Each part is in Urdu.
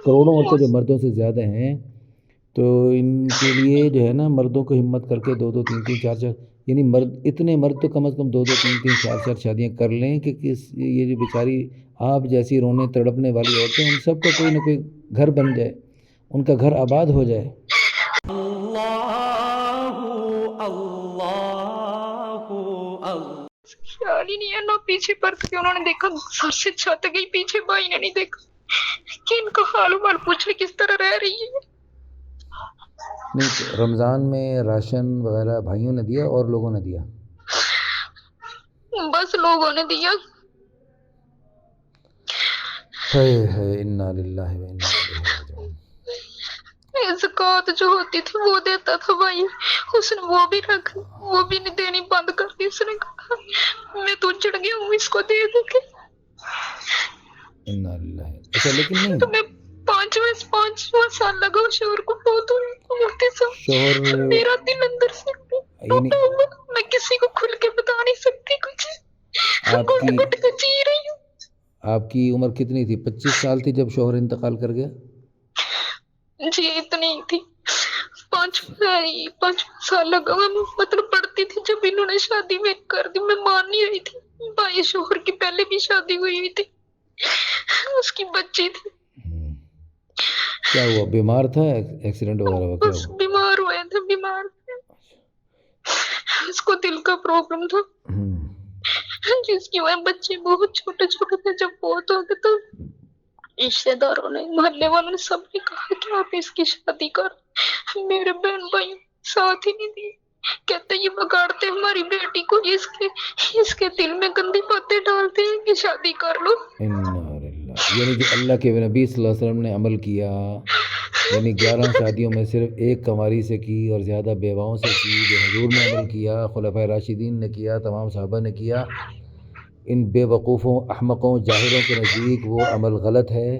کروڑوں عورتیں جو مردوں سے زیادہ ہیں، تو ان کے لیے جو ہے نا مردوں کو ہمت کر کے 2 2 3 3 4 4 یعنی اتنے مرد تو کم از کم 2 2 3 3 4 4 شادیاں کر لیں کہ یہ جو بیچاری آپ جیسی رونے تڑپنے والی عورتیں، ان سب کا کوئی نہ کوئی گھر بن جائے، ان کا گھر آباد ہو جائے۔ خیال ہی نہیں ہے، نہ پیچھے پر کے انہوں نے دیکھا، سر سے چھت گئی پیچھے، بھائی نے نہیں دیکھا کہ ان کا حال وال پوچھے کس طرح رہ رہی ہے۔ نہیں تو رمضان میں راشن وغیرہ بھائیوں نے دیا اور لوگوں نے دیا؟ بس لوگوں نے دیا۔ انا للہ و انا الیہ راجعون۔ زکوٰۃ جو ہوتی تھی وہ دیتا تھا بھائی، اس نے وہ بھی رکھ، وہ بھی نہیں دینی بند کر دی۔ اس نے کہا میں تو چڑھ گیا ہوں اس کو دے دے کے۔ انا للہ۔ اچھا لیکن نہیں، تو میں پانچواں سال لگا شوہر کو بہت ہوتے سب، شوہر میرا دل اندر سے یعنی ٹوٹا ہوا، میں کسی کو کھل کے بتا نہیں سکتی کچھ، گھٹ گھٹ کے جی رہی ہوں۔ آپ کی عمر کتنی تھی؟ 25 سال تھی جب شوہر انتقال کر گیا؟ جی اتنی ہی تھی، 5 سال لگا، مطلب پڑھتی تھی جب انہوں نے شادی میں کر دی، میں مان نہیں رہی تھی۔ بھائی شوہر کی پہلے بھی شادی ہوئی تھی، اس کی بچی تھی۔ کیا ہوا، بیمار تھا، ایکسیڈنٹ وغیرہ ہوا، کیا ہوا؟ بیمار ہوئے تھے، بیمار تھے، اس کو دل کا پرابلم تھا، جس کی وجہ بچے بہت چھوٹے چھوٹے تھے جب بہت ہو گئے، تو رشتے داروں نے، محلے والوں نے، سب نے کہا کہ آپ اس کی شادی کر۔ میرے بہن بھائی ساتھ ہی نہیں دیے، کہتے یہ بگاڑتے ہماری بیٹی کو، اس کے دل میں گندی باتیں ڈالتے ہیں کہ شادی کر لو۔ یعنی جو اللہ کے نبی صلی اللہ علیہ وسلم نے عمل کیا، یعنی 11 شادیوں میں صرف ایک کنواری سے کی اور زیادہ بیواؤں سے کی، جو حضور نے عمل کیا، خلفائے راشدین نے کیا، تمام صحابہ نے کیا، ان بے وقوفوں، احمقوں، جاہلوں کے نزدیک وہ عمل غلط ہے،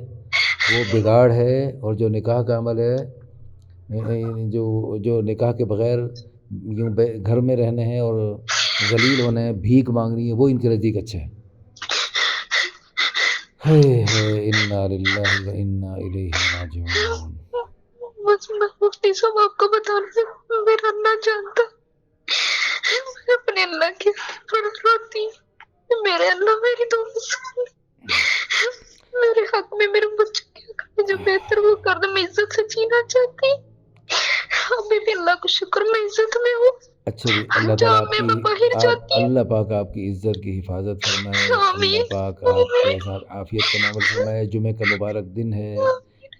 وہ بگاڑ ہے۔ اور جو نکاح کا عمل ہے، جو نکاح کے بغیر یوں گھر میں رہنے ہیں اور ذلیل ہونے ہیں، بھیک مانگنی ہے، وہ ان کے نزدیک اچھا ہے۔ انا للہ و انا الیہ راجعون۔ بس میں مفتی صاحب آپ کو بتانا سے میرا اللہ جانتا، میں اپنے اللہ کی روتی، میرے اللہ میری دعا، میرے حق میں میرے بچے کے حق میں جو بہتر وہ کر دے، میں عزت سے جینا چاہتی، ابھی بھی اللہ کو شکر میں عزت میں ہوں۔ اچھا جی، اللہ تعالیٰ اللہ پاک آپ کی عزت کی حفاظت فرمائے، اللہ پاک آپ کے ساتھ عافیت کا معامل فرمائے۔ جمعہ کا مبارک دن ہے،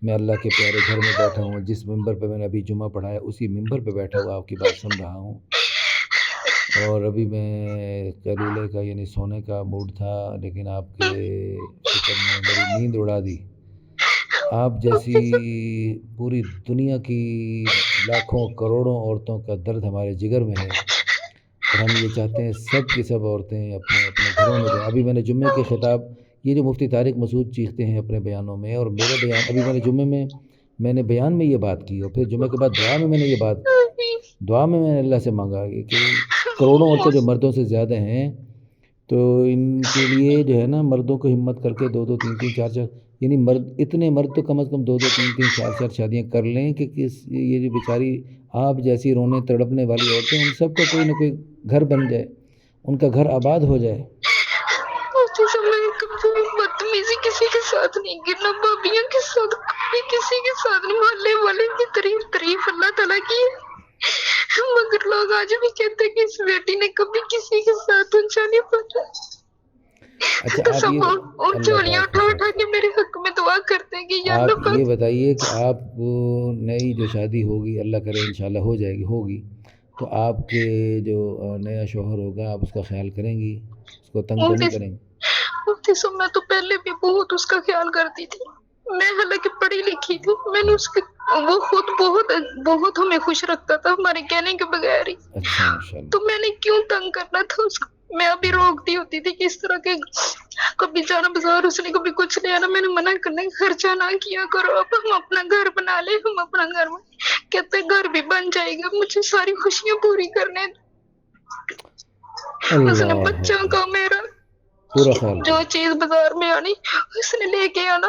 میں اللہ کے پیارے گھر میں بیٹھا ہوں، جس ممبر پہ میں نے ابھی جمعہ پڑھایا اسی ممبر پہ بیٹھا ہوا آپ کی بات سن رہا ہوں، اور ابھی میں قیلولے کا یعنی سونے کا موڈ تھا، لیکن آپ کے فکر نے میری نیند اڑا دی۔ آپ جیسی پوری دنیا کی لاکھوں کروڑوں عورتوں کا درد ہمارے جگر میں ہے، اور ہم یہ چاہتے ہیں سب کی سب عورتیں اپنے اپنے گھروں میں جائیں۔ ابھی میں نے جمعے کے خطاب، یہ جو مفتی طارق مسعود چیختے ہیں اپنے بیانوں میں، اور میرے بیان، ابھی میں نے جمعے میں نے بیان میں یہ بات کی، اور پھر جمعے کے بعد دعا میں نے یہ بات، دعا میں نے اللہ سے مانگا کہ کروڑوں عورتیں جو مردوں سے زیادہ ہیں، تو ان کے لیے جو ہے نا مردوں کو ہمت کر کے 2 2 3 3 4 4 یعنی اتنے مرد تو کم از کم 2 2 3 3 4 4 شادیاں کر لیں کہ یہ جو بیچاری آپ جیسی رونے تڑپنے والی عورتیں، ان سب کا کوئی نہ کوئی گھر بن جائے، ان کا گھر آباد ہو جائے۔ بدتمیزی کسی کے ساتھ نہیں گرنا، بابیاں کے ساتھ کسی کے ساتھ نہیں، محلے والے کی تعریف اللہ تعالیٰ کی ہے، مگر لوگ آج بھی کہتے ہیں کہ اس بیٹی نے کبھی کسی کے ساتھ اونچا نہیں پڑھا۔ اچھا تو سب چولیاں اٹھا کے میرے حق میں دعا کرتے ہیں کہ یا اللہ آپ یہ بتائیے کہ آپ نئی جو شادی ہوگی، اللہ کرے انشاءاللہ ہو جائے گی، ہوگی، تو آپ کے جو نیا شوہر ہوگا آپ اس کا خیال کریں گی، اس کو تنگ تو نہیں کریں گے؟ میں تو پہلے بھی بہت اس کا خیال کرتی تھی، میں حالانکہ پڑھی لکھی تھی، میں نے اس کے، وہ خود بہت ہمیں خوش رکھتا تھا ہمارے کہنے کے بغیر ہی، تو میں نے کیوں تنگ کرنا تھا اس کو، میں ابھی روکتی ہوتی تھی کہ اس طرح کے کبھی جانا بازار، اس نے کبھی کچھ لے آنا، میں نے منع کرنا کہ خرچہ نہ کیا کرو، اب ہم اپنا گھر بنا لے، ہم اپنا گھر کہتے گھر بھی بن جائے گا، مجھے ساری خوشیاں پوری کرنے، اس نے بچوں کا میرا پورا خیال جو چیز بازار میں آنی اس نے لے کے آنا،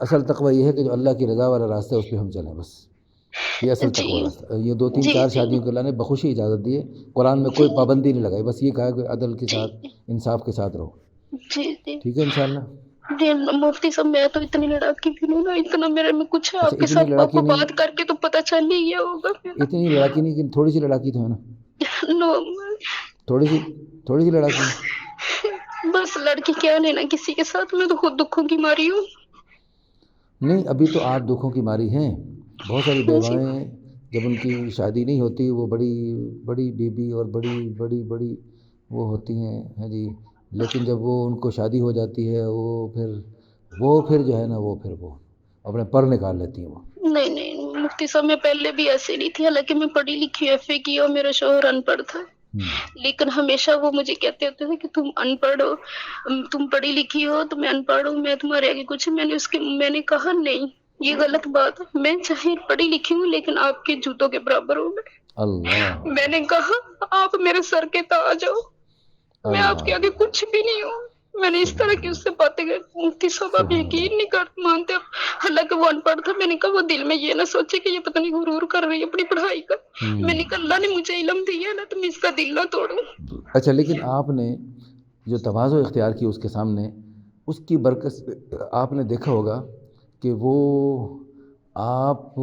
اصل تقوی یہ ہے کہ جو اللہ کی رضا والا راستہ ہے اس پہ ہم چلیں، بس یہ اصل جی تقوی راستہ۔ یہ 2 3 جی 4 جی شادیوں کے اللہ نے بخوشی اجازت دی ہے، قرآن میں جی کوئی پابندی نہیں لگائی، بس یہ کہا کہ عدل کے جی ساتھ انصاف کے ساتھ رہو، جی جی ٹھیک ہے انشاءاللہ۔ جی مفتی صاحب میں تو اتنی لڑاکی بھی نہیں نا، اتنا میرے میں کچھ ہے، اچھا آپ کے اتنی ساتھ آپ لڑاکی کو نہیں، بات کر کے تو پتہ چل ہی گیا ہوگا پھر۔ اتنی لڑاکی نہیں کہ تھوڑی سی لڑاکی تو ہے نا، نو تھوڑی سی لڑاکی ہے۔ بس لڑکی کیا لینا کسی کے ساتھ، میں تو خود دکھوں کی ماری ہوں۔ نہیں ابھی تو آپ دکھوں کی ماری ہیں، بہت ساری جی بیوائیں جب ان کی شادی نہیں ہوتی وہ بڑی بڑی بیوی اور بڑی بڑی بڑی وہ ہوتی ہیں، ہاں جی، لیکن جب وہ ان کو شادی ہو جاتی ہے وہ پھر جو ہے نا وہ اپنے پر نکال لیتی ہیں وہ۔ نہیں نہیں مفتی صاحب میں پہلے بھی ایسے نہیں تھی، حالانکہ میں پڑھی لکھی ایف اے کی اور میرا شوہر ان پڑھ تھا، لیکن ہمیشہ وہ مجھے کہتے ہوتے تھے کہ تم ان پڑھ ہو، تم پڑھی لکھی ہو تو میں ان پڑھ ہوں، میں تمہارے آگے کچھ، میں نے کہا نہیں یہ غلط بات ہے، میں چاہے پڑھی لکھی ہوں لیکن آپ کے جوتوں کے برابر ہوں اللہ میں نے کہا آپ میرے سر کے تاج ہو، میں آپ کے اللہ، آگے کچھ بھی نہیں ہوں۔ میں نے اس طرح کی اس سے باتیں کی، مفتی صاحب آپ سبحان یقین اللہ، نہیں مانتے، حالانکہ وہ ان پڑھ تھا، میں نے کہا وہ دل میں یہ نہ سوچے کہ یہ پتہ نہیں غرور کر رہی ہے اپنی پڑھائی کا، میں نے کہا اللہ نے مجھے علم دیا نا تو میں اس کا دل نہ توڑوں۔ اچھا لیکن آپ نے جو تواضع اختیار کی اس کے سامنے، اس کی برکت سے آپ نے دیکھا ہوگا کہ وہ آپ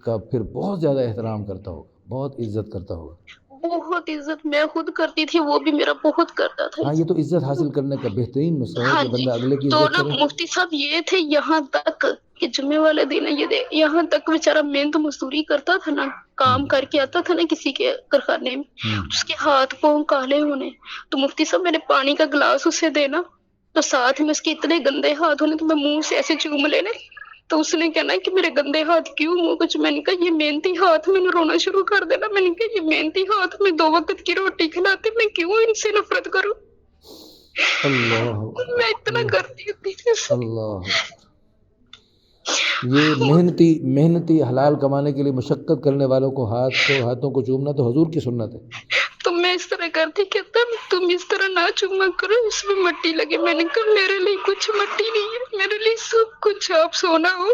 کا پھر بہت زیادہ احترام کرتا ہوگا، بہت عزت کرتا ہوگا۔ بہت عزت میں خود کرتی تھی، وہ بھی میرا بہت کرتا تھا ہاں یہ تو عزت حاصل کرنے کا بہترین نسخہ ہے ہاں کہ جی، بندہ اگلے کی تو عزت نا کرے۔ مفتی صاحب یہ تھے یہاں تک کہ جمعے والے دن یہاں تک بیچارہ محنت مزدوری کرتا تھا نا، کام کر کے آتا تھا نا کسی کے کارخانے میں، اس کے ہاتھ پاؤں کالے ہونے، تو مفتی صاحب میں نے پانی کا گلاس اسے دینا تو ساتھ میں اس کے اتنے گندے ہاتھ ہونے تو میں منہ سے ایسے چوم لینے، تو اس نے کہنا کہ میرے گندے ہاتھ کیوں ہو کچھ، میں نے کہا یہ محنتی ہاتھ، میں نے رونا شروع کر دینا، میں نے کہا یہ محنتی ہاتھ میں 2 وقت کی روٹی کھلاتے، میں کیوں ان سے نفرت کروں، اللہ میں اتنا اکبر، کرتی ہوتی تھی اس سے۔ اللہ اکبر۔ یہ محنتی حلال کمانے کے لیے مشقت کرنے والوں کو ہاتھوں کو چومنا تو حضور کی سنت ہے۔ تو میں اس طرح کرتی کہ تم اس طرح نہ چوما کرو، اس میں مٹی لگے، میں نے کہا میرے لیے کچھ مٹی نہیں ہے، میرے لیے سب کچھ آپ سونا ہو،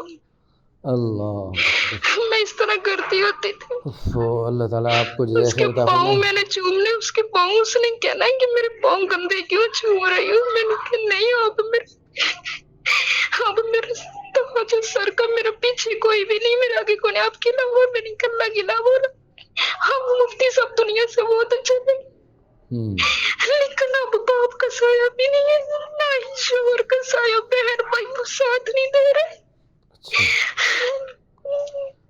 اللہ اکبر، میں اس طرح کرتی ہوتی تھی۔ اللہ تعالیٰ آپ کو جزائے اس کے خیر عطا پاؤں فرمائے۔ میں نے چومنے، اس کے پاؤں، اس نے کہنا ہے کہ میرے پاؤں گندے کیوں چوم رہی ہوں، میں نے کہا نہیں اب میرے تاج سر کا میرے پیچھے کوئی بھی نہیں، میرے آگے کوئی نہیں، آپ کے علاوہ، میں نے کہا اللہ کے علاوہ، ہم مفتی سب دنیا سے بہت اچھے تھے لیکن اب باپ کا سایہ بھی نہیں ہے، نہ ہی شوہر کا سایہ، بہن بھائی وہ ساتھ نہیں دے رہے۔ اچھا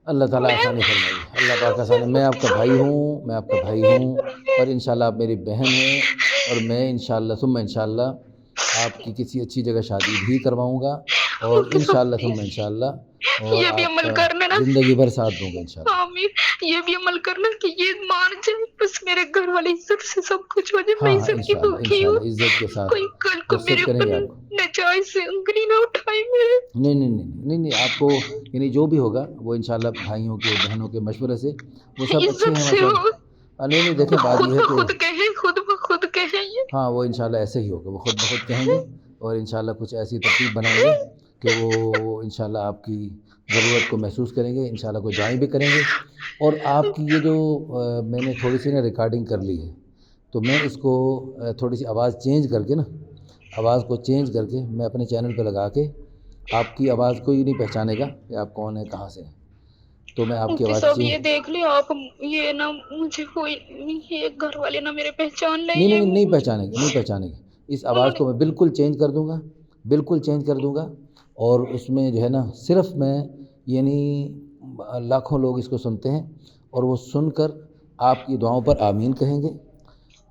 اللہ تعالیٰ آسانی فرمائیے، اللہ پاک آسانی۔ میں آپ کا بھائی ہوں اور انشاءاللہ آپ میری بہن ہیں، اور میں انشاءاللہ ثم انشاءاللہ آپ کی کسی اچھی جگہ شادی بھی کرواؤں گا، اور انشاءاللہ ثم انشاءاللہ اور یہ بھی آپ عمل کا کرنا نا، زندگی بھر ساتھ دوں گا انشاءاللہ۔ آمین، یہ بھی عمل کرنا کہ یہ مان جائے، بس میرے گھر والی عزت سے سب کچھ ہو جائے، میں ہاں عزت کی بھوکی انشاءاللہ ہوں، عزت کے ساتھ کوئی کل کو نصرت میرے کریں اوپر گے آپ کو۔ ناجائز سے انگلی نہ اٹھائے میرے۔ نہیں آپ کو یعنی جو بھی ہوگا وہ انشاءاللہ بھائیوں کے بہنوں کے مشورے سے وہ سب اچھے عزت ہیں سے ماشاءاللہ۔ ہو، نہیں دیکھیں بات خود یہ ہے کہ بخود کہیں یہ۔ ہاں وہ انشاءاللہ ایسے ہی ہوگا، وہ خود بخود کہیں گے، اور انشاءاللہ کچھ ایسی ترتیب بنائیں گے کہ وہ انشاءاللہ آپ کی ضرورت کو محسوس کریں گے، انشاءاللہ کوئی دعائیں بھی کریں گے۔ اور آپ کی یہ جو میں نے تھوڑی سی ریکارڈنگ کر لی ہے، تو میں اس کو تھوڑی سی آواز چینج کر کے میں اپنے چینل پہ لگا کے، آپ کی آواز کوئی نہیں پہچانے گا کہ آپ کون ہیں کہاں سے ہیں، تو میں آپ کی مفتی آواز صاحب چینج یہ دیکھ لیں آپ، یہ نہ مجھے کوئی، یہ گھر والے نہ میرے پہچان لیں، نہیں پہچانیں گے۔ اس انہوں آواز نے کو میں بالکل چینج کر دوں گا، اور اس میں جو ہے نا صرف میں یعنی لاکھوں لوگ اس کو سنتے ہیں، اور وہ سن کر آپ کی دعاؤں پر آمین کہیں گے،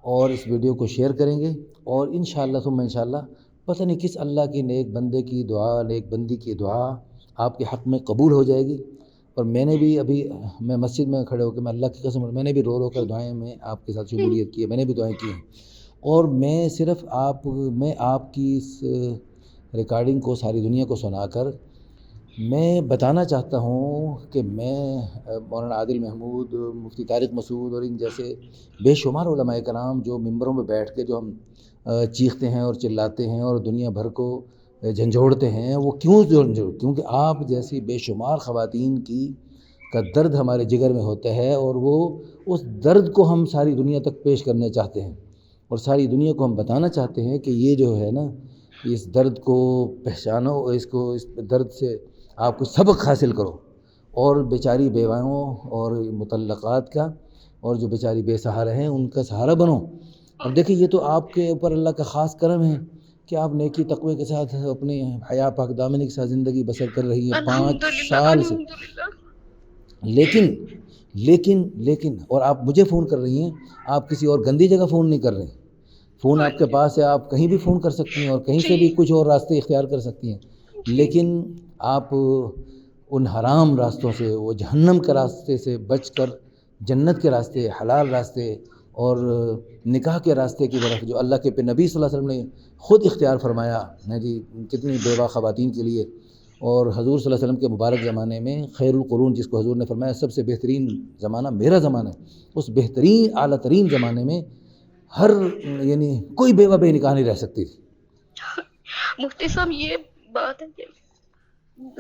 اور اس ویڈیو کو شیئر کریں گے، اور انشاءاللہ ثم انشاءاللہ پتہ نہیں کس اللہ کی نیک بندے کی دعا، نیک بندی کی دعا آپ کے حق میں قبول ہو جائے گی۔ اور میں نے بھی میں مسجد میں کھڑے ہو کے، میں اللہ کی قسم، میں نے بھی رو کر دعائیں میں آپ کے ساتھ شمولیت کی ہے، میں نے بھی دعائیں کی ہیں، اور میں صرف آپ کی اس ریکارڈنگ کو ساری دنیا کو سنا کر میں بتانا چاہتا ہوں کہ میں مولانا عادل محمود، مفتی طارق مسعود اور ان جیسے بے شمار علماء کرام جو ممبروں پہ بیٹھ کے جو ہم چیختے ہیں اور چلاتے ہیں اور دنیا بھر کو جھنجھوڑتے ہیں وہ کیوں کیونکہ آپ جیسی بے شمار خواتین کا درد ہمارے جگر میں ہوتا ہے، اور وہ اس درد کو ہم ساری دنیا تک پیش کرنا چاہتے ہیں، اور ساری دنیا کو ہم بتانا چاہتے ہیں کہ یہ جو ہے نا، اس درد کو پہچانو، اس درد سے آپ کو سبق حاصل کرو، اور بیچاری بیواؤں اور مطلقات کا، اور جو بیچاری بے سہارا ہیں ان کا سہارا بنو۔ اب دیکھیں یہ تو آپ کے اوپر اللہ کا خاص کرم ہے کہ آپ نیکی تقوی کے ساتھ اپنے حیا پاک دامنی کے ساتھ زندگی بسر کر رہی ہیں 5 سال سے، لیکن اور آپ مجھے فون کر رہی ہیں، آپ کسی اور گندی جگہ فون نہیں کر رہے ہیں، فون آپ کے پاس ہے، آپ کہیں بھی فون کر سکتی ہیں اور کہیں سے بھی کچھ اور راستے اختیار کر سکتی ہیں، لیکن آپ ان حرام راستوں سے، وہ جہنم کے راستے سے بچ کر جنت کے راستے، حلال راستے اور نکاح کے راستے کی طرف، جو اللہ کے نبی صلی اللہ علیہ وسلم نے خود اختیار فرمایا ہے جی کتنی بیوہ خواتین کے لیے، اور حضور صلی اللہ علیہ وسلم کے مبارک زمانے میں خیر القرون جس کو حضور نے فرمایا سب سے بہترین زمانہ میرا زمانہ ہے، اس بہترین اعلیٰ ترین زمانے میں ہر یعنی کوئی بیوہ بے نکاح نہیں رہ سکتی تھی۔ مفتی صاحب یہ بات ہے کہ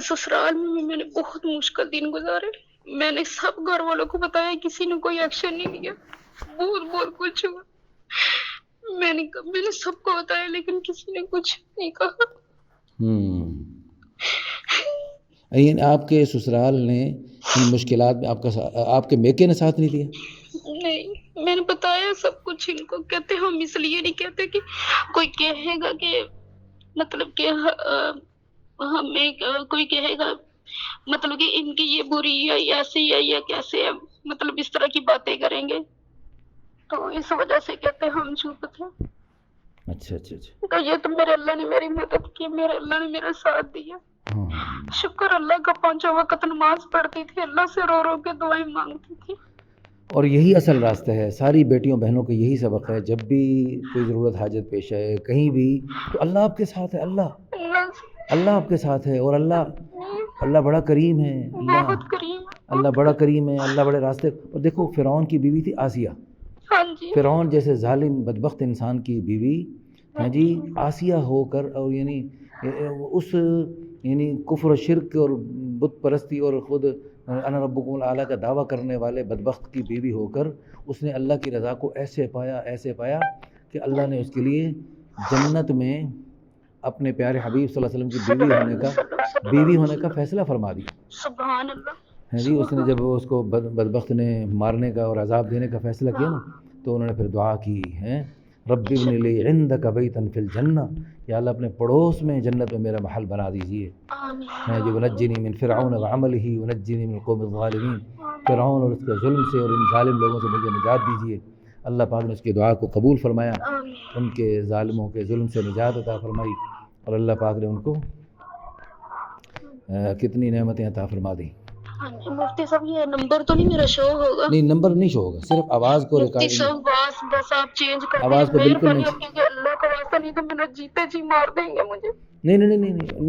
سسرال میں نے بہت مشکل دن گزارے، میں نے سب گھر والوں کو بتایا، کسی نے کوئی ایکشن نہیں لیا، بہت کچھ ہوا، میں نے سب کو بتایا لیکن کسی نے کچھ نہیں کہا۔ یعنی آپ کے سسرال نے ان مشکلات میں آپ کے میکے نے ساتھ نہیں دیا؟ نہیں، میں نے بتایا سب کچھ ان کو، کہتے ہم اس لیے نہیں کہتے کہ کوئی کہے گا کہ مطلب کہ ہمیں کوئی کہے گا مطلب کہ ان کی یہ بری ہے، ایسی ہے یا کیسے ہے، مطلب اس طرح کی باتیں کریں گے، تو اس وجہ سے کہتے ہم چپ تھے۔ اچھا تو یہ تو میرے اللہ نے میری مدد کی، میرے اللہ نے میرا ساتھ دیا، شکر اللہ کا۔ 5 وقت نماز پڑھتی تھی، اللہ سے رو رو کے دعائیں مانگتی تھی، اور یہی اصل راستہ ہے، ساری بیٹیوں بہنوں کو یہی سبق ہے، جب بھی کوئی ضرورت حاجت پیش آئے کہیں بھی تو اللہ آپ کے ساتھ ہے، اللہ آپ کے ساتھ ہے، اور اللہ بڑا کریم ہے، اللہ بڑا کریم ہے، اللہ بڑے راستے۔ اور دیکھو فرعون کی بیوی تھی آسیہ، فرعون جیسے ظالم بدبخت انسان کی بیوی ہیں جی آسیہ ہو کر، اور یعنی اس یعنی کفر و شرک اور بت پرستی اور خود انا ربکم الاعلیٰ کا دعویٰ کرنے والے بدبخت کی بیوی ہو کر اس نے اللہ کی رضا کو ایسے پایا کہ اللہ نے اس کے لیے جنت میں اپنے پیارے حبیب صلی اللہ علیہ وسلم کی بیوی ہونے کا فیصلہ فرما دیا۔ سبحان اللہ ہے جی، اس نے جب اس کو بدبخت نے مارنے کا اور عذاب دینے کا فیصلہ کیا نا، تو انہوں نے پھر دعا کی ہے رب ابن لی عندک بیتا فی الجنہ، یا اللہ اپنے پڑوس میں جنت میں میرا محل بنا دیجئے، ہے جی ونجنی من فرعون وعملہ ونجنی من القوم الظالمین، فرعون اور اس کے ظلم سے اور ان ظالم لوگوں سے مجھے نجات دیجئے۔ اللہ پاک نے اس کی دعا کو قبول فرمایا، ان کے ظالموں کے ظلم سے نجات عطا فرمائی، اور اللہ پاک نے ان کو کتنی نعمتیں عطا فرما دی۔ مفتی صاحب یہ نمبر تو نہیں میرا شو ہوگا؟ نہیں، نمبر نہیں شو ہوگا، صرف آواز کو مفتی صاحب بس آپ چینج کر دیں، آواز کو بالکل نہیں، کیونکہ اللہ کا واسطہ نہیں تو میرا جیتے جی مار دیں گے مجھے۔ نہیں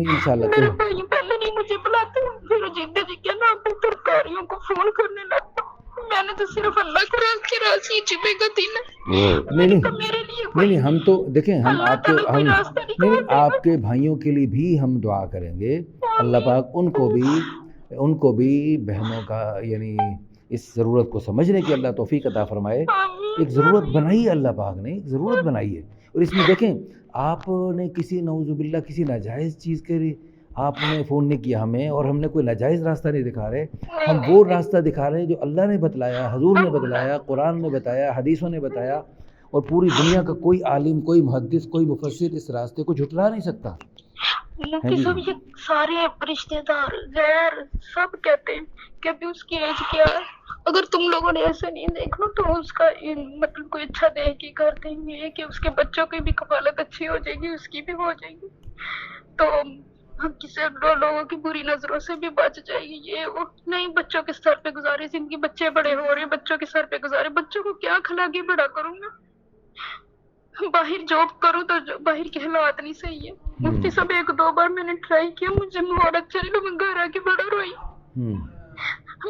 انشاءاللہ میرے بھائی پہلے نہیں مجھے بلاتے، پھر جیتے جی کیا نا اپنے ترکاریوں کو فون کرنے لگتا، میں نے تو صرف اللہ کے راضی جمعے کا دن ہے، نہیں ہم تو دیکھیں ہم آپ کے بھائیوں کے لیے بھی ہم دعا کریں گے، اللہ پاک ان کو بھی بہنوں کا یعنی اس ضرورت کو سمجھنے کی اللہ توفیق عطا فرمائے۔ ایک ضرورت بنائی ہے اللہ پاک نے، ایک ضرورت بنائی ہے، اور اس میں دیکھیں آپ نے کسی نعوذ باللہ کسی ناجائز چیز کے لیے آپ نے فون نہیں کیا ہمیں، اور ہم نے کوئی ناجائز راستہ نہیں دکھا رہے، ہم وہ راستہ دکھا رہے ہیں جو اللہ نے بتلایا، حضور نے بتلایا، قرآن نے بتایا، حدیثوں نے بتایا، اور پوری دنیا کا کوئی عالم، کوئی محدث، کوئی مفسر اس راستے کو جھٹلا نہیں سکتا۔ مفتی صاحب یہ سارے رشتے دار غیر سب کہتے ہیں کہ ابھی اس کی ایج کیا ہے، اگر تم لوگوں نے ایسے نہیں دیکھا تو اس کا مطلب کوئی اچھا دیکھ کے کر دیں گے کہ اس کے بچوں کی بھی کفالت اچھی ہو جائے گی، اس کی بھی ہو جائے گی، تو ہم کسی لوگوں کی بری نظروں سے بھی بچ جائے گی۔ یہ وہ نہیں بچوں کے سر پہ گزارے، جن کے بچے بڑے ہو رہے ہیں بچوں کے سر پہ گزارے، بچوں کو کیا کھلا کے بڑا کروں میں، باہر جاب کروں تو باہر کے حالات نہیں صحیح ہے۔ مفتی صاحب 1-2 بار میں نے ٹرائی کیا، مجھے مہارت اچھا نہیں لگا، گھر آ کے بڑا روئی،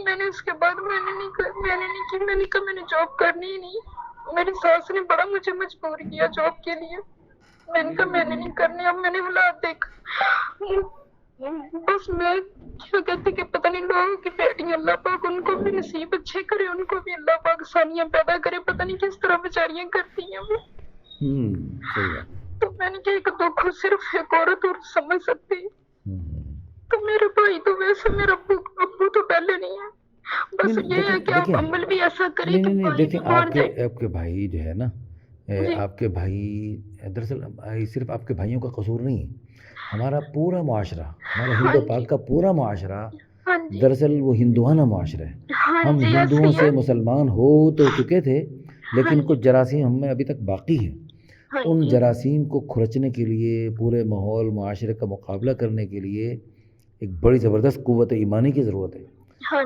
میں نے اس کے بعد میں نے کہا میں نے جاب کرنی ہی نہیں، میری ساس نے بڑا مجھے مجبور کیا جاب کے لیے، میں نے کہا میں نے نہیں کرنی، اب میں نے حالات دیکھا، بس میں کیا کہتے کہ پتہ نہیں لوگوں کی بیٹی اللہ پاک ان کو بھی نصیب اچھے کرے، ان کو بھی اللہ پاک آسانیاں پیدا کرے، پتہ نہیں کس طرح بیچاریاں کرتی ہیں وہ۔ صحیح بات۔ تو میں نے کہا کہ دکھ صرف ایک عورت اور سمجھ سکتی ہے۔ تو میرے بھائی تو ویسے میرا ابو تو پہلے نہیں ہے، بس یہ ہے کہ آپ عمل بھی ایسا کریں کہ نہیں بھائی دیکھیں، بھی مان جائے۔ آپ کے بھائی جو ہے نا، آپ کے بھائی دراصل صرف آپ کے بھائیوں کا قصور نہیں ہے، ہمارا پورا معاشرہ، ہمارا ہند و پاک کا پورا معاشرہ دراصل وہ ہندوانہ معاشرہ ہے۔ ہم ہندوؤں سے مسلمان ہو تو چکے تھے، لیکن کچھ جراثیم ہم میں ابھی تک باقی ہیں۔ ان جراثیم کو کھرچنے کے لیے، پورے ماحول معاشرے کا مقابلہ کرنے کے لیے ایک بڑی زبردست قوت ایمانی کی ضرورت ہے،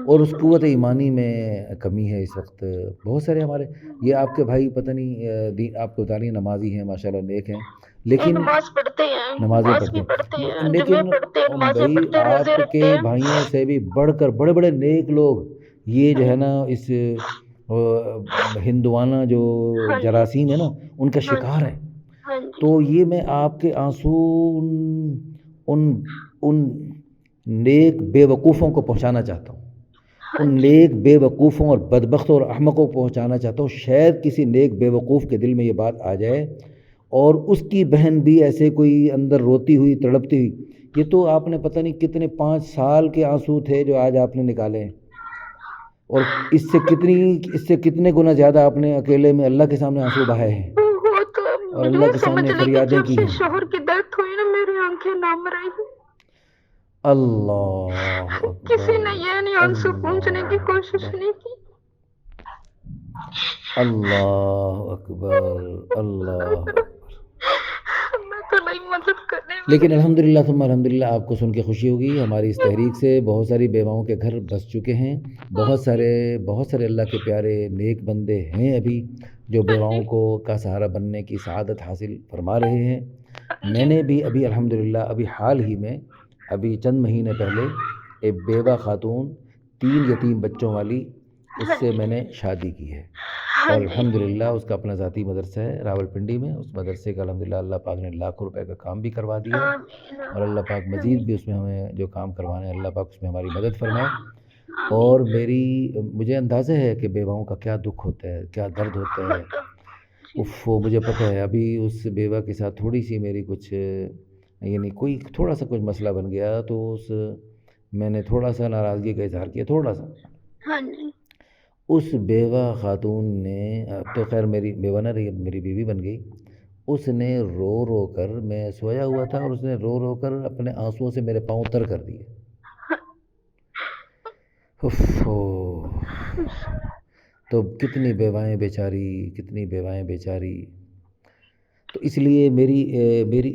اور اس قوت ایمانی میں کمی ہے اس وقت۔ بہت سارے ہمارے یہ آپ کے بھائی پتہ نہیں آپ کو بتا رہی ہیں نمازی ہیں، ماشاءاللہ نیک ہیں، لیکن نماز پڑھتے ہیں، نمازیں پڑھتے ہیں، لیکن جمعے پڑھتے ہیں، نمازیں بھائی پڑھتے ہیں، روزے آپ رکھتے کے ہیں۔ بھائیوں سے بھی بڑھ کر بڑے بڑے نیک لوگ یہ جو ہے نا اس ہندوانہ جو جراثیم ہے نا ان کا شکار ہے۔ تو یہ میں آپ کے آنسو ان نیک بے وقوفوں کو پہنچانا چاہتا ہوں، ان نیک بے وقوفوں اور بدبختوں اور احمقوں کو پہنچانا چاہتا ہوں۔ شاید کسی نیک بے وقوف کے دل میں یہ بات آ جائے اور اس کی بہن بھی ایسے کوئی اندر روتی ہوئی تڑپتی ہوئی، یہ تو آپ نے پتہ نہیں کتنے 5 سال کے آنسو تھے جو آج آپ نے نکالے ہیں، اور اس سے کتنے گنا زیادہ آپ نے اکیلے میں اللہ کے سامنے آنسو بہائے ہیں اور اللہ کے سامنے فریادیں کی ہیں۔ شوہر کی ڈیتھ ہوئی نا، میری آنکھیں نم رہی، اللہ اکبر، کسی نے یہ نہیں آنسو پہنچنے کی کوشش نہیں کی۔ اللہ اکبر، اللہ اکبر۔ میں تو نہیں مدد کرنے، لیکن الحمدللہ ثم الحمدللہ آپ کو سن کے خوشی ہوگی، ہماری اس تحریک سے بہت ساری بیواؤں کے گھر بس چکے ہیں، بہت سارے اللہ کے پیارے نیک بندے ہیں ابھی جو بیواؤں کا سہارا بننے کی سعادت حاصل فرما رہے ہیں۔ میں نے بھی ابھی الحمدللہ حال ہی میں چند مہینے پہلے ایک بیوہ خاتون 3 یتیم بچوں والی، اس سے میں نے شادی کی ہے، اور الحمدللہ اس کا اپنا ذاتی مدرسہ ہے راولپنڈی میں۔ اس مدرسے کا الحمدللہ اللہ پاک نے لاکھوں روپے کا کام بھی کروا دیا، اور اللہ پاک مزید بھی اس میں ہمیں جو کام کروانا ہے اللہ پاک اس میں ہماری مدد فرمائے۔ اور مجھے اندازہ ہے کہ بیواؤں کا کیا دکھ ہوتا ہے، کیا درد ہوتا ہے، مجھے پتہ ہے۔ ابھی اس بیوہ کے ساتھ تھوڑی سی میری کچھ یعنی کوئی تھوڑا سا کچھ مسئلہ بن گیا تو میں نے تھوڑا سا ناراضگی کا اظہار کیا، تھوڑا سا۔ اس بیوہ خاتون نے، اب تو خیر میری بیوہ نہ رہی، اب میری بیوی بن گئی، اس نے رو رو کر، میں سویا ہوا تھا اور اس نے رو رو کر اپنے آنسوؤں سے میرے پاؤں تر کر دیے۔ تو کتنی بیوائیں بیچاری۔ تو اس لیے میری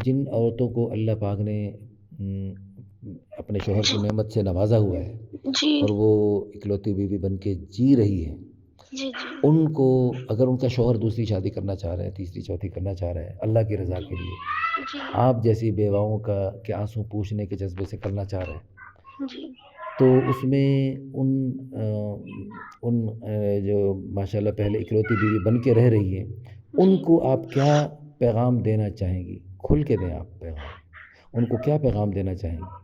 جن عورتوں کو اللہ پاک نے اپنے شوہر کی نعمت سے نوازا ہوا ہے اور وہ اکلوتی بیوی بن کے جی رہی ہے، ان کو اگر ان کا شوہر دوسری شادی کرنا چاہ رہا ہے، تیسری چوتھی کرنا چاہ رہا ہے اللہ کی رضا کے لیے، آپ جیسی بیواؤں کا کہ آنسو پوچھنے کے جذبے سے کرنا چاہ رہے ہیں، تو اس میں ان جو ماشاءاللہ پہلے اکلوتی بیوی بن کے رہ رہی ہے، ان کو آپ کیا پیغام دینا چاہیں گی؟ کھل کے دیں آپ پیغام، ان کو کیا پیغام دینا چاہیں گی؟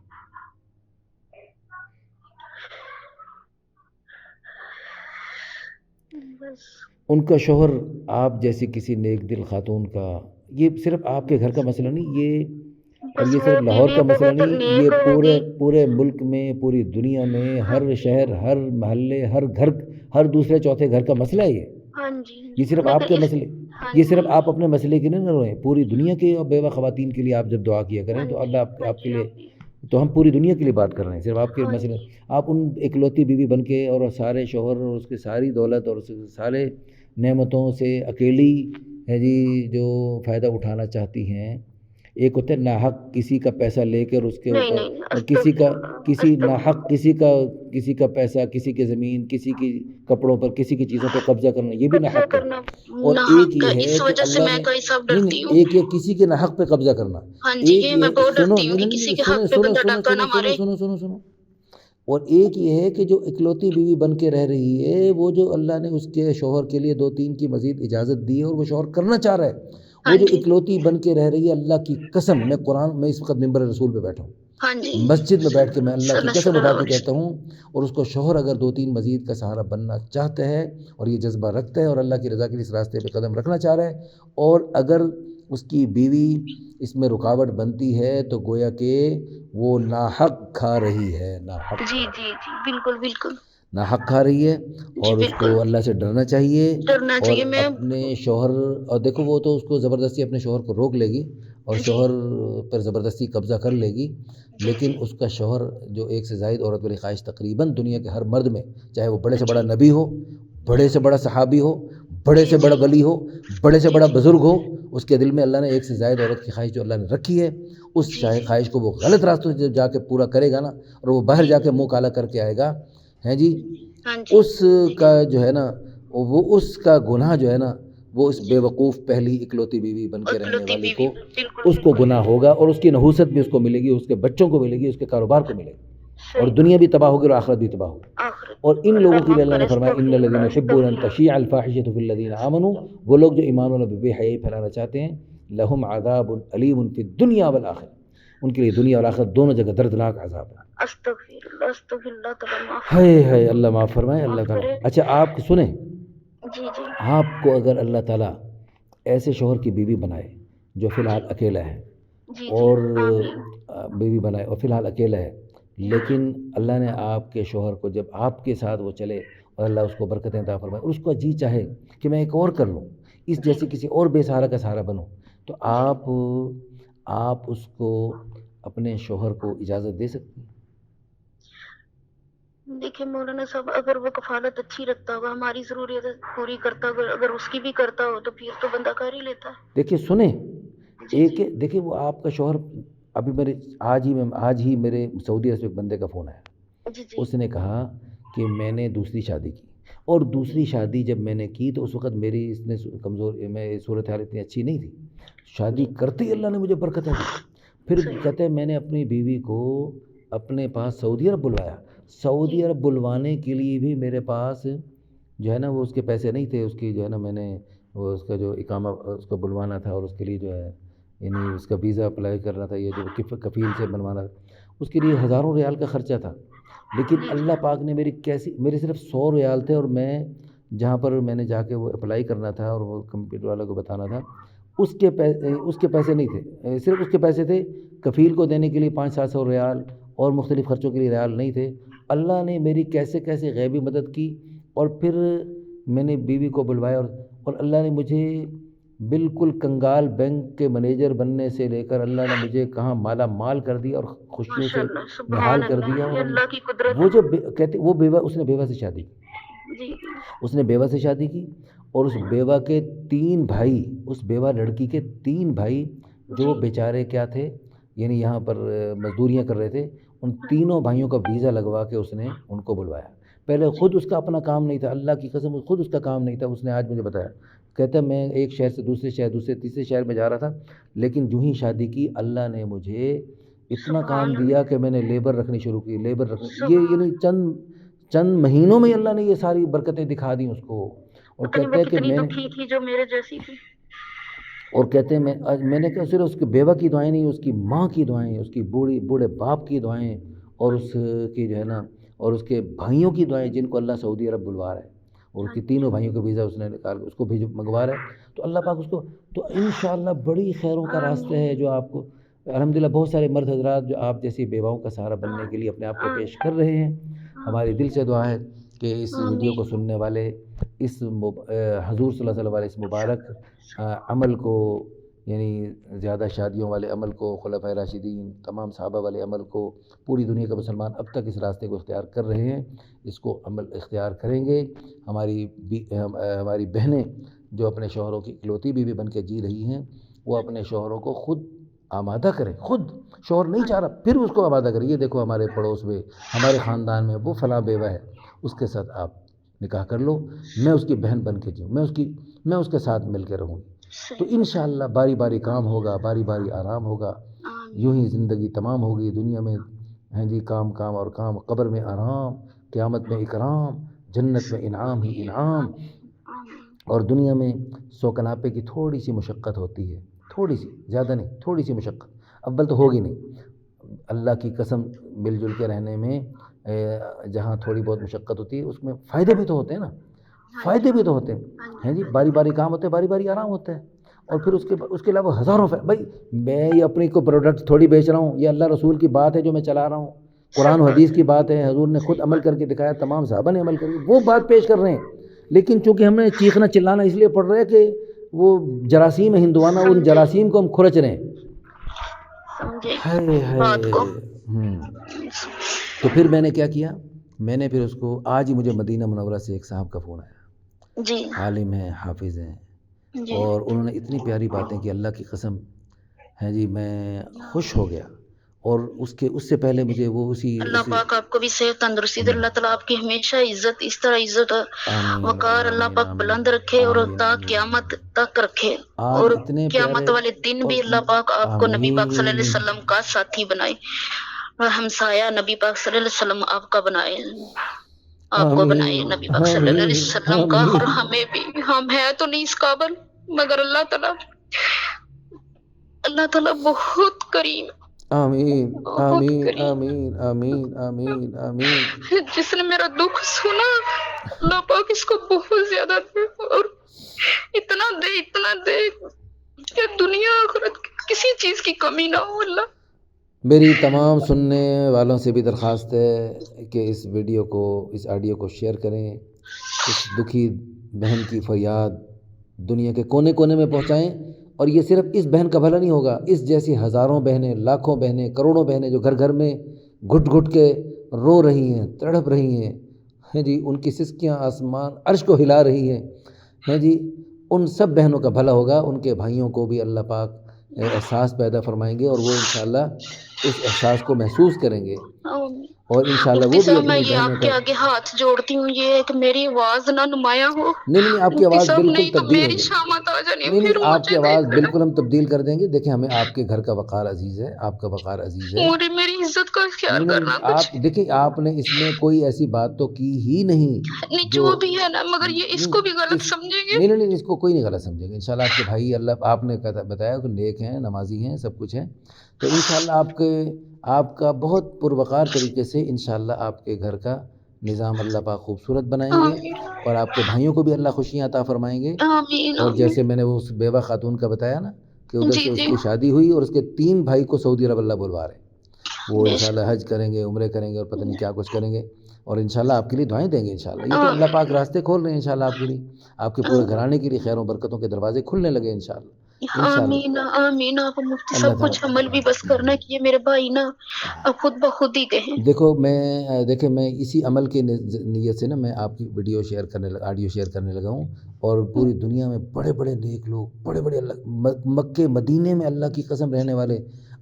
ان کا شوہر آپ جیسی کسی نیک دل خاتون کا، یہ صرف آپ کے گھر کا مسئلہ نہیں، اور یہ صرف لاہور کا مسئلہ نہیں، یہ پورے ملک میں، پوری دنیا میں، ہر شہر، ہر محلے، ہر گھر، ہر دوسرے چوتھے گھر کا مسئلہ ہے یہ صرف آپ کے مسئلے، یہ صرف آپ اپنے مسئلے کے نہ روئیں، پوری دنیا کے بیوہ خواتین کے لیے آپ جب دعا کیا کریں تو اللہ آپ کے لیے، تو ہم پوری دنیا کے لیے بات کر رہے ہیں، صرف آپ کے مسئلے، آپ ان اکلوتی بیوی بن کے اور سارے شوہر اور اس کے ساری دولت اور اس کے سارے نعمتوں سے اکیلی ہے جی جو فائدہ اٹھانا چاہتی ہیں۔ ایک ہوتا ہے ناحق کسی کا پیسہ لے کر اس کے اوپر، اور کسی کا پیسہ، کسی کی زمین، کسی کی کپڑوں پر، کسی کی چیزوں پر قبضہ کرنا، یہ بھی ناحق ہے۔ اور ایک یہ ہے کہ اللہ نے ایک یہ کسی کے ناحق پہ قبضہ کرنا، سنو، اور ایک یہ ہے کہ جو اکلوتی بیوی بن کے رہ رہی ہے، وہ جو اللہ نے اس کے شوہر کے لیے 2-3 کی مزید اجازت دی ہے اور وہ شوہر کرنا چاہ رہا ہے، وہ جو اکلوتی بن کے رہ رہی ہے، اللہ کی قسم، میں اس وقت ممبر رسول پہ بیٹھا ہوں، مسجد میں بیٹھ کے میں اللہ کی قسم اٹھا کے کہتا ہوں، اور اس کو شوہر اگر 2-3 مزید کا سہارا بننا چاہتا ہے اور یہ جذبہ رکھتا ہے اور اللہ کی رضا کے لیے اس راستے پہ قدم رکھنا چاہ رہا ہے، اور اگر اس کی بیوی اس میں رکاوٹ بنتی ہے تو گویا کہ وہ ناحق کھا رہی ہے، ناحق جی جی جی بالکل بالکل ناحق کھا رہی ہے، اور اس کو اللہ سے ڈرنا چاہیے، اور میں اپنے شوہر، اور دیکھو وہ تو اس کو زبردستی اپنے شوہر کو روک لے گی اور شوہر پر زبردستی قبضہ کر لے گی، لیکن اس کا شوہر جو ایک سے زائد عورت والی خواہش تقریباً دنیا کے ہر مرد میں، چاہے وہ بڑے سے بڑا نبی ہو، بڑے سے بڑا صحابی ہو، بڑے سے بڑا ولی ہو، بڑے سے بڑا بزرگ ہو، اس کے دل میں اللہ نے ایک سے زائد عورت کی خواہش جو اللہ نے رکھی ہے، اس خواہش کو وہ غلط راستوں سے جا کے پورا کرے گا نا، اور وہ باہر جا کے منہ کالا کر کے آئے گا، ہیں جی، اس کا جو ہے نا، وہ اس کا گناہ جو ہے نا، وہ اس بے وقوف پہلی اکلوتی بیوی بن کے رہنے والی کو، اس کو گناہ ہوگا، اور اس کی نحوست بھی اس کو ملے گی، اس کے بچوں کو ملے گی، اس کے کاروبار کو ملے گی، اور دنیا بھی تباہ ہوگی اور آخرت بھی تباہ ہوگی۔ اور ان لوگوں کے لیے اللہ نے فرمایا ان الذین یحبون ان تشیع الفاحشۃ فی الذین آمنوا، وہ لوگ جو ایمان والوں پہ بے حیائی پھیلانا چاہتے ہیں، لہم عذاب علیم فی الدنیا والآخرہ، ان کے لیے دنیا اور آخرت دونوں جگہ دردناک عذاب ہے۔ استغفر اللہ تعالیٰ، ہے اللہ معاف فرمائے، اللہ تعالیٰ۔ اچھا آپ سنیں، جی جی، آپ کو اگر اللہ تعالیٰ ایسے شوہر کی بیوی بنائے جو فی الحال اکیلا ہے، اور بیوی بنائے اور فی الحال اکیلا ہے، لیکن اللہ نے آپ کے شوہر کو جب آپ کے ساتھ وہ چلے اور اللہ اس کو برکتیں عطا فرمائے، اور اس کو جی چاہے کہ میں ایک اور کر لوں، اس جیسے کسی اور بے سہارا کا سہارا بنوں، تو آپ اس کو اپنے شوہر کو اجازت دے سکتی ہیں؟ دیکھیں مولانا صاحب، اگر وہ کفالت اچھی رکھتا ہوگا، ہماری ضروریات پوری کرتا ہوگا، اگر اس کی بھی کرتا ہو تو پھر تو بندہ کر ہی لیتا ہے۔ دیکھیے سنیں، دیکھیے وہ آپ کا شوہر، ابھی میرے آج ہی میرے سعودی عرب سے ایک بندے کا فون آیا، اس نے کہا کہ میں نے دوسری شادی کی، اور دوسری شادی جب میں نے کی تو اس وقت میری اس نے میں صورتحال اتنی اچھی نہیں تھی، شادی کرتے ہی اللہ نے مجھے برکتیں دی، پھر کہتے ہیں میں نے اپنی بیوی کو اپنے پاس سعودی عرب بلوایا، سعودی عرب بلوانے کے لیے بھی میرے پاس جو ہے نا وہ اس کے پیسے نہیں تھے، اس کی جو ہے نا میں نے وہ اس کا جو اقامہ اس کو بلوانا تھا، اور اس کے لیے جو ہے یعنی اس کا ویزا اپلائی کرنا تھا، یہ جو کفیل سے بنوانا تھا، اس کے لیے ہزاروں ریال کا خرچہ تھا، لیکن اللہ پاک نے میرے صرف 100 ریال تھے، اور میں جہاں پر میں نے جا کے وہ اپلائی کرنا تھا اور وہ کمپیوٹر والے کو بتانا تھا، اس کے پیسے نہیں تھے، صرف اس کے پیسے تھے کفیل کو دینے کے لیے 500-700 ریال، اور مختلف خرچوں کے لیے ریال نہیں تھے۔ اللہ نے میری کیسے غیبی مدد کی، اور پھر میں نے بیوی کو بلوایا، اور اللہ نے مجھے بالکل کنگال بینک کے مینیجر بننے سے لے کر اللہ نے مجھے کہاں مالا مال کر دیا اور خوشیوں سے نہال کر دیا۔ وہ جو کہتے وہ بیوہ، اس نے بیوہ سے شادی کی، اس نے بیوہ سے شادی کی، اور اس بیوہ کے 3 بھائی، اس بیوہ لڑکی کے 3 بھائی جو بیچارے کیا تھے، یعنی یہاں پر مزدوریاں کر رہے تھے، ان تینوں بھائیوں کا ویزا لگوا کے اس نے ان کو بلوایا۔ پہلے خود اس کا اپنا کام نہیں تھا، اللہ کی قسم خود اس کا کام نہیں تھا، اس نے آج مجھے بتایا، کہتا میں ایک شہر سے دوسرے شہر، دوسرے تیسرے شہر میں جا رہا تھا، لیکن جو ہی شادی کی اللہ نے مجھے اتنا کام دیا کہ میں نے لیبر رکھنی شروع کی، یہ یعنی چند مہینوں میں اللہ نے یہ ساری برکتیں دکھا دیں اس کو، اور کہتے ہیں کہ میں نے جو میرے جیسی تھی، اور کہتے ہیں میں نے کہا صرف اس کے بیوہ کی دعائیں نہیں، اس کی ماں کی دعائیں، اس کی بوڑھے باپ کی دعائیں، اور اس کی جو ہے نا، اور اس کے بھائیوں کی دعائیں جن کو اللہ سعودی عرب بلوا رہا ہے، اور اس کی تینوں بھائیوں کا ویزا اس نے نکال اس کو منگوا رہا ہے، تو اللہ پاک اس کو، تو انشاءاللہ بڑی خیروں کا راستہ ہے جو آپ کو الحمدللہ بہت سارے مرد حضرات جو آپ جیسی بیواؤں کا سہارا بننے کے لیے اپنے آپ کو پیش کر رہے ہیں۔ ہماری دل سے دعا ہے کہ اس ویڈیو کو سننے والے اس حضور صلی اللہ علیہ وسلم والے اس مبارک عمل کو، یعنی زیادہ شادیوں والے عمل کو، خلفائے راشدین تمام صحابہ والے عمل کو، پوری دنیا کے مسلمان اب تک اس راستے کو اختیار کر رہے ہیں، اس کو عمل اختیار کریں گے۔ ہماری بہنیں جو اپنے شوہروں کی اکلوتی بیوی بن کے جی رہی ہیں، وہ اپنے شوہروں کو خود آمادہ کریں، خود شوہر نہیں چاہ رہا پھر اس کو آمادہ کریں، یہ دیکھو ہمارے پڑوس میں، ہمارے خاندان میں وہ فلاں بیوہ ہے، اس کے ساتھ آپ نکاح کر لو، میں اس کی بہن بن کے جیوں، میں اس کے ساتھ مل کے رہوں گی، تو انشاءاللہ باری باری کام ہوگا، باری باری آرام ہوگا، یوں ہی زندگی تمام ہوگی دنیا میں، ہیں جی کام اور کام، قبر میں آرام، قیامت میں اکرام، جنت میں انعام ہی انعام، اور دنیا میں سوکناپے کی تھوڑی سی مشقت ہوتی ہے، تھوڑی سی، زیادہ نہیں، تھوڑی سی مشقت، اول تو ہوگی نہیں، اللہ کی قسم مل جل کے رہنے میں جہاں تھوڑی بہت مشقت ہوتی ہے اس میں فائدے بھی تو ہوتے ہیں نا، فائدے بھی تو ہوتے ہیں جی، باری باری کام ہوتے ہیں، باری باری آرام ہوتا ہے، اور پھر اس کے علاوہ ہزاروں بھائی میں یہ اپنی کو پروڈکٹ تھوڑی بیچ رہا ہوں، یہ اللہ رسول کی بات ہے جو میں چلا رہا ہوں، قرآن و حدیث کی بات ہے، حضور نے خود عمل کر کے دکھایا، تمام صحابہ نے عمل کر کے وہ بات پیش کر رہے ہیں، لیکن چونکہ ہم نے چیخنا چلانا اس لیے پڑ رہا ہے کہ وہ جراثیم ہندوانہ، ان جراثیم کو ہم کھرچ رہے ہیں، تو پھر میں نے کیا کیا، میں نے پھر اس کو، آج ہی مجھے مدینہ منورہ سے ایک صاحب کا فون آیا جی، عالم ہیں، حافظ ہیں، جی، اور انہوں نے اتنی پیاری باتیں کی، اللہ کی قسم ہے جی، میں خوش ہو گیا، اور اس سے پہلے مجھے وہ اللہ پاک آپ کو بھی صحت تندرستی دے، اللہ تعالیٰ آپ کی ہمیشہ عزت، اس طرح عزت وقار اللہ پاک بلند رکھے اور تا قیامت تک رکھے، اور قیامت والے دن بھی اللہ پاک آپ کو نبی پاک صلی اللہ علیہ وسلم کا ساتھی بنائے، ہمسایہ نبی پاک صلی اللہ علیہ وسلم آپ کا بنائے، آپ کو بنائے نبی پاک صلی اللہ علیہ وسلم کا، اور ہمیں بھی، ہم ہیں تو نہیں اس قابل، مگر اللہ تعالیٰ بہت کریم، آمین بہت آمین کریم، آمین آمین آمین آمین، جس نے میرا دکھ سنا اللہ پاک اس کو بہت زیادہ دے، اور اتنا دے کہ دنیا آخرت کسی چیز کی کمی نہ ہو اللہ۔ میری تمام سننے والوں سے بھی درخواست ہے کہ اس ویڈیو کو، اس آڈیو کو شیئر کریں، اس دکھی بہن کی فریاد دنیا کے کونے کونے میں پہنچائیں، اور یہ صرف اس بہن کا بھلا نہیں ہوگا، اس جیسی ہزاروں بہنیں، لاکھوں بہنیں، کروڑوں بہنیں جو گھر گھر میں گھٹ گھٹ کے رو رہی ہیں، تڑپ رہی ہیں جی، ان کی سسکیاں آسمان عرش کو ہلا رہی ہیں جی، ان سب بہنوں کا بھلا ہوگا، ان کے بھائیوں کو بھی اللہ پاک احساس پیدا فرمائیں گے، اور وہ انشاءاللہ اس احساس کو محسوس کریں گے، اور انشاءاللہ وہ بھی میں اپنی یہ بہنوں آپ کے آگے ہاتھ جوڑتی ہوں، یہ ہے کہ میری آواز نہ نمایاں ہو، نہیں آپ کی مفتی آواز صاحب بالکل نہیں تو تبدیل ہو میری جائے گی، شامت آ جانی، نہیں پھر آپ کی مجھے آواز دیکھنا، بالکل ہم تبدیل کر دیں گے، دیکھیں ہمیں آپ کے گھر کا وقار عزیز ہے، آپ کا وقار عزیز ہے، میری عزت کا خیال کرنا نہیں کچھ آپ دیکھیں، آپ نے اس میں کوئی ایسی بات تو کی ہی نہیں جو بھی ہے نا، مگر یہ اس کو بھی غلط سمجھیں گے، نہیں اس کو کوئی نہیں غلط سمجھے گا، انشاءاللہ آپ کے بھائی، اللہ آپ نے بتایا کہ نیک ہیں، نمازی ہیں، سب کچھ ہیں، تو انشاءاللہ آپ کا بہت پروقار طریقے سے انشاءاللہ آپ کے گھر کا نظام اللہ پاک خوبصورت بنائیں گے، اور آپ کے بھائیوں کو بھی اللہ خوشیاں عطا فرمائیں گے، آمین اور آمین، جیسے میں نے اس بیوہ خاتون کا بتایا نا کہ ادھر جی سے اس جی، کی شادی ہوئی اور اس کے 3 بھائی کو سعودی عرب اللہ بلوا رہے ہیں، وہ بے شک، انشاءاللہ حج کریں گے، عمرے کریں گے، اور پتہ نہیں کیا کچھ کریں گے، اور انشاءاللہ آپ کے لیے دعائیں دیں گے انشاءاللہ، یہ تو اللہ پاک راستے کھول رہے ہیں انشاءاللہ آپ کے لیے، آپ کے پورے گھرانے کے لیے خیر و برکتوں کے دروازے کھلنے لگے انشاءاللہ، آمین آمین، آپ مفتی اللہ صاحب کچھ عمل بھی تعالیٰ بس کرنا کہ یہ میرے بھائی نا اب خود بخود ہی کہیں، دیکھو میں اسی عمل کی نیت سے نا میں آپ کی ویڈیو شیئر کرنے لگا، آڈیو شیئر کرنے لگا ہوں، اور پوری دنیا میں بڑے بڑے نیک لوگ، بڑے بڑے اللہ مکے مدینے میں اللہ کی قسم رہنے والے،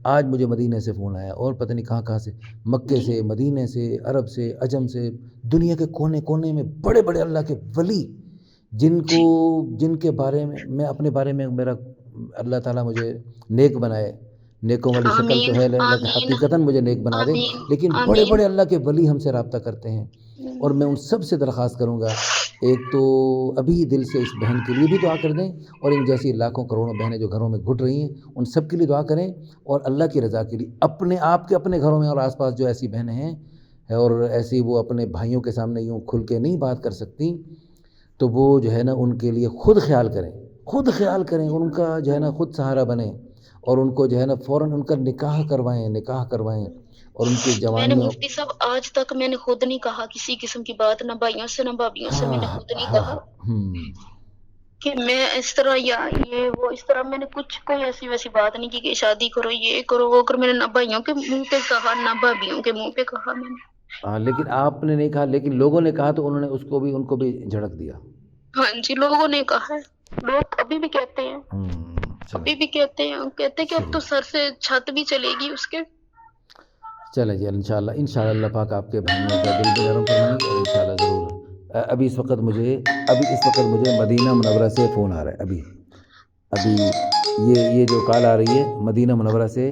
آج مجھے مدینے سے فون آیا، اور پتہ نہیں کہاں سے، مکے سے، مدینے سے، عرب سے، عجم سے، دنیا کے کونے کونے میں بڑے بڑے اللہ کے ولی، جن کے بارے میں اپنے بارے میں میرا اللہ تعالیٰ مجھے نیک بنائے، نیکوں والی شکل تو آمین ہے لیکن آمین حقیقتاً مجھے نیک بنا دے، آمین لیکن بڑے آمین، بڑے اللہ کے ولی ہم سے رابطہ کرتے ہیں، اور میں ان سب سے درخواست کروں گا، ایک تو ابھی دل سے اس بہن کے لیے بھی دعا کر دیں، اور ان جیسی لاکھوں کروڑوں بہنیں جو گھروں میں گھٹ رہی ہیں ان سب کے لیے دعا کریں، اور اللہ کی رضا کے لیے آپ کے اپنے گھروں میں اور آس پاس جو ایسی بہنیں ہیں اور ایسی وہ اپنے بھائیوں کے سامنے یوں کھل کے نہیں بات کر سکتی، تو وہ جو ہے نا ان کے لیے خود خیال کریں، ان کا جو ہے نا خود سہارا بنیں، اور ان کو جو ہے نا فوراً ان کا نکاح کروائیں، اور ان کی میں نے جوانیوں، مفتی صاحب آج تک میں نے خود نہیں کہا کسی قسم کی بات، نہ بھائیوں سے نہ بھابھیوں سے میں نے خود نہیں کہا کہ میں اس طرح یا یہ وہ اس طرح، میں نے کوئی ایسی ویسی بات نہیں کی کہ شادی کرو، یہ کرو وہ کرو، میں نے نہ بھائیوں کے منہ پہ کہا نہ بھابھیوں کے منہ پہ کہا میں نے، لیکن آپ نے نہیں کہا، لیکن لوگوں نے کہا تو انہوں نے ان کو بھی جھڑک دیا، ہاں جی لوگوں نے کہا ہے، لوگ ابھی بھی کہتے ہیں، کہ اب تو سر سے چھت بھی چلے گی اس کے، چلیں جی انشاءاللہ اللہ پاک آپ کے بھائیوں کا دل بھی نرم فرمائیں گے، اور انشاءاللہ ضرور ابھی اس وقت مجھے مدینہ منورہ سے فون آ رہا ہے، ابھی یہ جو کال آ رہی ہے مدینہ منورہ سے،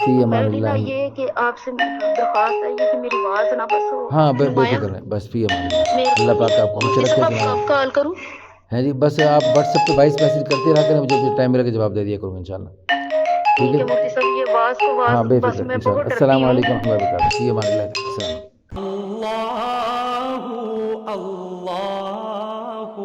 فی امان میرا اللہ. یہ ہے کہ آپ سے درخواست ہے یہ کہ میری آواز نہ بس ہو ہاں بے نمایاں فکر رہیں بس فی امان اللہ. اللہ پاک آپ کو خوش مفتی رکھے صاحب جناب. آپ کال کروں؟ ہیں جی بس آپ واٹس ایپ پہ وائس میسج کرتے رہا کریں, مجھے ٹائم ملے گا جواب دے دیا کروں گا انشاءاللہ. ٹھیک ٹھیک ہے ہے مفتی صاحب یہ آواز کو ہاں بے بس فکر میں انشاءاللہ. بہت ڈرتی السلام ہوں. علیکم ورحمۃ اللہ وبرکاتہ. فی امان اللہ. السلام علیکم. اللہ اللہ